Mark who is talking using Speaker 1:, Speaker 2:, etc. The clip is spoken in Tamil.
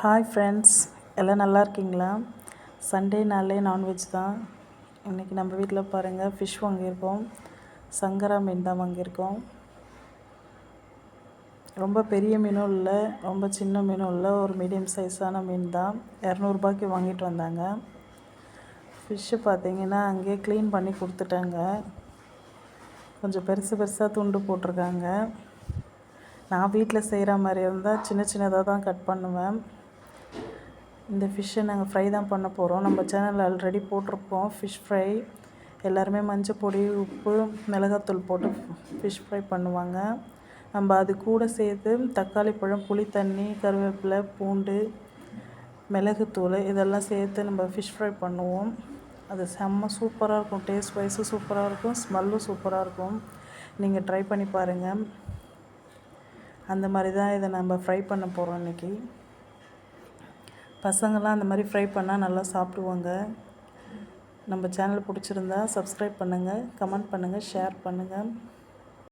Speaker 1: ஹாய் ஃப்ரெண்ட்ஸ், எல்லாம் நல்லா இருக்கீங்களா? சண்டே நாளே நான்வெஜ் தான். இன்றைக்கி நம்ம வீட்டில் பாருங்கள், ஃபிஷ் வாங்கியிருக்கோம். சங்கரா மீன் தான் வாங்கியிருக்கோம். ரொம்ப பெரிய மீனும் இல்லை, ரொம்ப சின்ன மீனும் இல்லை, ஒரு மீடியம் சைஸான மீன் தான். 200 வாங்கிட்டு வந்தாங்க. ஃபிஷ்ஷு பார்த்திங்கன்னா அங்கேயே க்ளீன் பண்ணி கொடுத்துட்டாங்க. கொஞ்சம் பெருசு பெருசாக துண்டு போட்டிருக்காங்க. நான் வீட்டில் செய்கிற மாதிரி இருந்தால் சின்ன சின்னதாக தான் கட் பண்ணுவேன். இந்த ஃபிஷ்ஷை நாங்கள் ஃப்ரை தான் பண்ண போகிறோம். நம்ம சேனலில் ஆல்ரெடி போட்டிருப்போம் ஃபிஷ் ஃப்ரை. எல்லாருமே மஞ்சள் பொடி, உப்பு, மிளகாத்தூள் போட்டு ஃபிஷ் ஃப்ரை பண்ணுவாங்க. நம்ம அது கூட சேர்த்து தக்காளி பழம், புளி தண்ணி, கருவேப்பிலை, பூண்டு, மிளகுத்தூள் இதெல்லாம் சேர்த்து நம்ம ஃபிஷ் ஃப்ரை பண்ணுவோம். அது செம்ம சூப்பராக இருக்கும். டேஸ்ட் வைஸும் சூப்பராக இருக்கும், ஸ்மெல்லும் சூப்பராக இருக்கும். நீங்கள் ட்ரை பண்ணி பாருங்கள். அந்த மாதிரி தான் இதை நம்ம ஃப்ரை பண்ண போகிறோம் இன்றைக்கி. பசங்கள்லாம் அந்த மாதிரி ஃப்ரை பண்ணால் நல்லா சாப்பிடுவாங்க. நம்ம சேனல் பிடிச்சிருந்தா சப்ஸ்கிரைப் பண்ணுங்கள், கமெண்ட் பண்ணுங்கள், ஷேர் பண்ணுங்கள்.